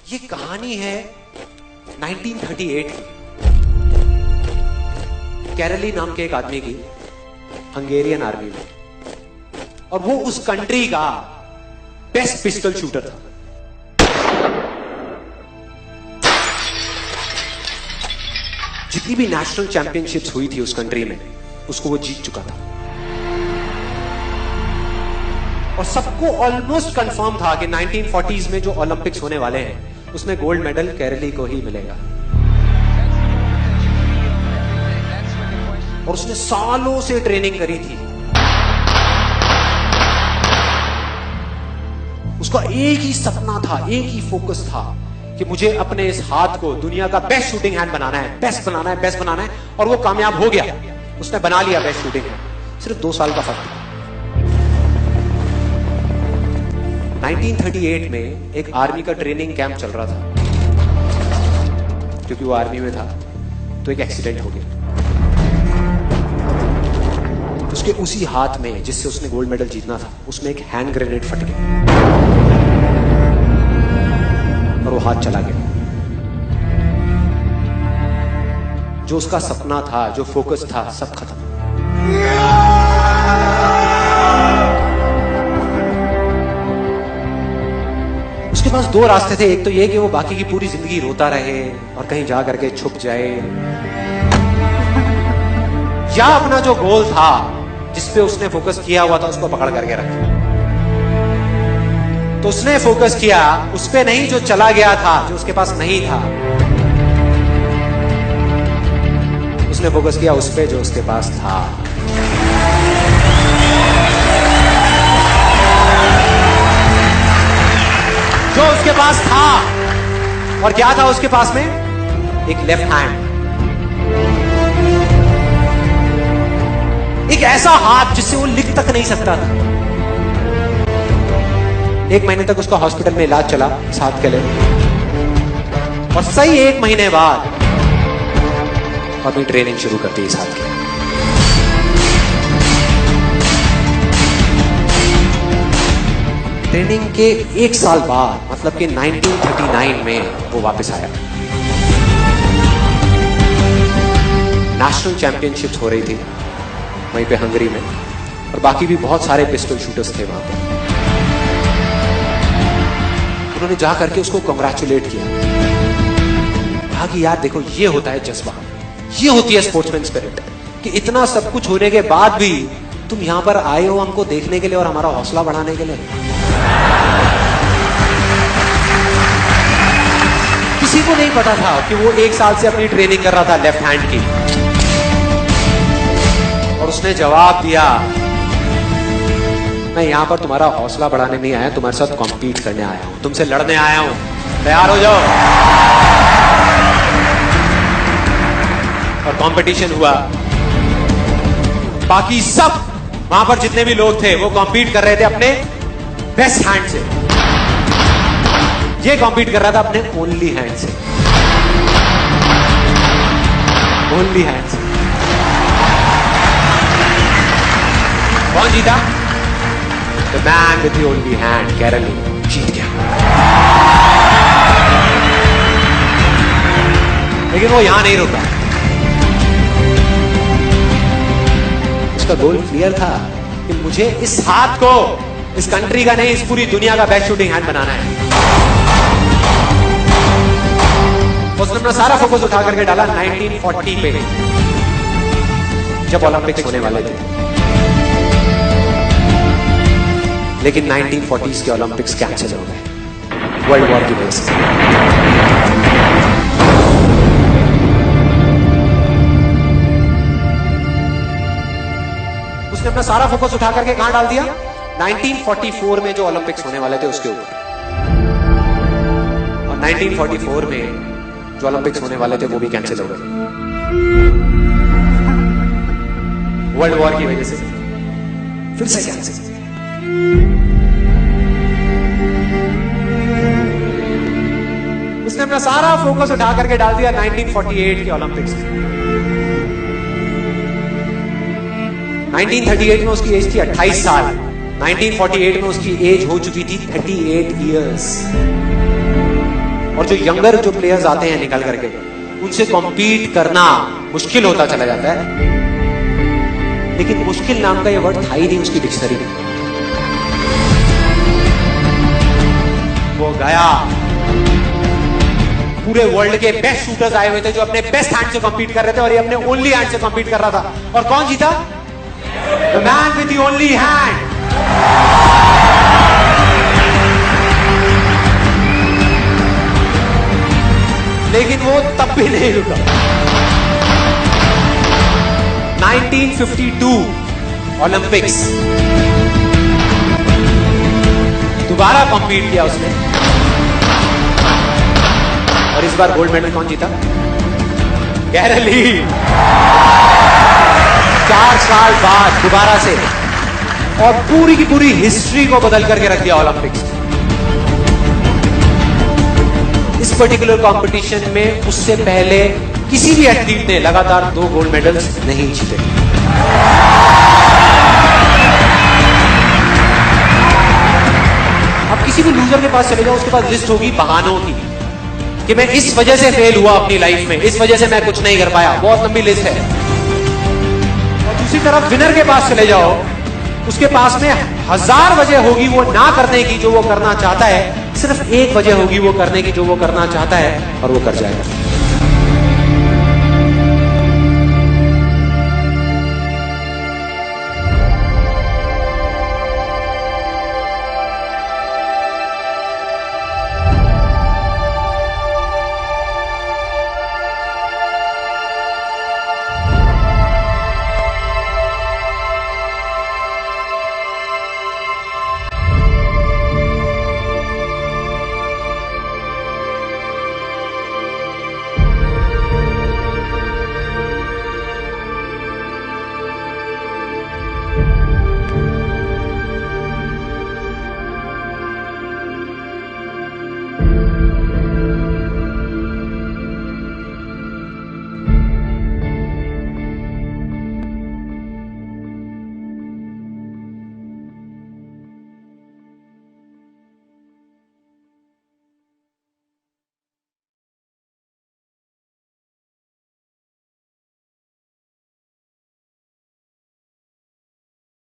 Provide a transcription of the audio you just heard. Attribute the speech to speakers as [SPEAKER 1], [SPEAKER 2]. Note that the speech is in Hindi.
[SPEAKER 1] ये कहानी है 1938 की। कैरली नाम के एक आदमी की हंगेरियन आर्मी में, और वो उस कंट्री का बेस्ट पिस्टल शूटर था। जितनी भी नेशनल चैंपियनशिप्स हुई थी उस कंट्री में, उसको वो जीत चुका था। और सबको ऑलमोस्ट कंफर्म था कि 1940s में जो ओलंपिक्स होने वाले हैं उसमें गोल्ड मेडल केरली को ही मिलेगा। और उसने सालों से ट्रेनिंग करी थी। उसका एक ही सपना था, एक ही फोकस था कि मुझे अपने इस हाथ को दुनिया का बेस्ट शूटिंग हैंड बनाना है, बेस्ट बनाना है, बेस्ट बनाना है। और वो कामयाब हो गया, उसने बना लिया बेस्ट शूटिंग हैंड। सिर्फ 2 साल का फर्क था। 1938 में एक आर्मी का ट्रेनिंग कैंप चल रहा था। क्योंकि वो आर्मी में था तो एक एक्सीडेंट हो गया। उसके उसी हाथ में जिससे उसने गोल्ड मेडल जीतना था, उसमें एक हैंड ग्रेनेड फट गया और वो हाथ चला गया। जो उसका सपना था, जो फोकस था, सब खत्म। उसके पास 2 रास्ते थे। एक तो ये कि वो बाकी की पूरी जिंदगी रोता रहे और कहीं जा करके छुप जाए, या अपना जो गोल था जिसपे उसने फोकस किया हुआ था उसको पकड़ करके रखे। तो उसने फोकस किया उस पे नहीं जो चला गया था, जो उसके पास नहीं था। उसने फोकस किया उस पे जो उसके पास था। जो उसके पास था। और क्या था उसके पास में? एक लेफ्ट हैंड, एक ऐसा हाथ जिससे वो लिख तक नहीं सकता था। 1 महीने तक उसका हॉस्पिटल में इलाज चला इस हाथ के लिए। और सही 1 महीने बाद अपनी ट्रेनिंग शुरू कर दी इस हाथ की। ट्रेनिंग के 1 साल बाद, मतलब कि 1939 में वो वापस आया। नेशनल चैंपियनशिप्स हो रही थी वहीं पे हंगरी में, और बाकी भी बहुत सारे पिस्टल शूटर्स थे वहां पे। उन्होंने जा करके उसको कांग्रेचुलेट किया। कहा कि यार देखो, ये होता है जज्बा, ये होती है स्पोर्ट्समैन स्पिरिट, कि इतना सब कुछ होने के बाद भी तुम यहां पर आए हो हमको देखने के लिए और हमारा हौसला बढ़ाने के लिए। किसी को नहीं पता था कि वो 1 साल से अपनी ट्रेनिंग कर रहा था लेफ्ट हैंड की। और उसने जवाब दिया, मैं यहां पर तुम्हारा हौसला बढ़ाने नहीं आया, तुम्हारे साथ कॉम्पीट करने आया हूं, तुमसे लड़ने आया हूं, तैयार हो जाओ। और कंपटीशन हुआ। बाकी सब वहां पर जितने भी लोग थे वो कॉम्पीट कर रहे थे अपने बेस्ट हैंड से। ये कॉम्पीट कर रहा था अपने ओनली हैंड से। ओनली हैंड से। कौन जीता? The man with the only hand, Kairali जीत गया। लेकिन वो यहां नहीं रुका। उसका गोल क्लियर था कि मुझे इस हाथ को इस कंट्री का नहीं, इस पूरी दुनिया का बेस्ट शूटिंग हैंड बनाना है। उसने अपना सारा फोकस उठा करके डाला 1940 पे, जब ओलंपिक्स होने वाले थे। लेकिन 1940s के ओलंपिक्स कैंसिल हो गए वर्ल्ड वॉर की वजह से। उसने अपना सारा फोकस उठा करके कहां डाल दिया? 1944 में जो ओलंपिक्स होने वाले थे उसके ऊपर। और 1944 में जो ओलंपिक्स होने वाले थे वो भी कैंसिल हो गए वर्ल्ड वॉर की वजह से। फिर से कैंसिल। उसने अपना सारा फोकस उठा करके डाल दिया 1948 के ओलंपिक्स में। 1938 में उसकी एज थी 28 साल। 1948 में उसकी एज हो चुकी थी 38 इयर्स। और जो यंगर जो प्लेयर्स आते हैं निकल करके, उनसे कॉम्पीट करना मुश्किल होता चला जाता है। लेकिन मुश्किल नाम का ये वर्ड था ही नहीं उसकी डिक्शनरी में। वो गया, पूरे वर्ल्ड के बेस्ट शूटर्स आए हुए थे जो अपने बेस्ट हैंड से कॉम्पीट कर रहे थे, और ये अपने ओनली हैंड से कॉम्पीट कर रहा था। और कौन जीता? The man with the only hand. लेकिन वो तब भी नहीं रुका। 1952 ओलंपिक्स, दोबारा कॉम्पीट किया उसने, और इस बार गोल्ड मेडल कौन जीता? गैरल ली। 4 साल बाद दोबारा से, और पूरी की पूरी हिस्ट्री को बदल करके रख दिया ओलंपिक्स। इस पर्टिकुलर कंपटीशन में उससे पहले किसी भी एथलीट ने लगातार 2 गोल्ड मेडल्स नहीं जीते। अब किसी भी लूजर के पास चले जाओ, उसके पास लिस्ट होगी बहानों की कि मैं इस वजह से फेल हुआ अपनी लाइफ में, इस वजह से मैं कुछ नहीं कर पाया। बहुत लंबी लिस्ट है। और दूसरी तरफ विनर के पास चले जाओ, उसके पास में 1000 वजह होगी वो ना करने की जो वो करना चाहता है, सिर्फ एक वजह होगी वो करने की जो वो करना चाहता है, और वो कर जाएगा।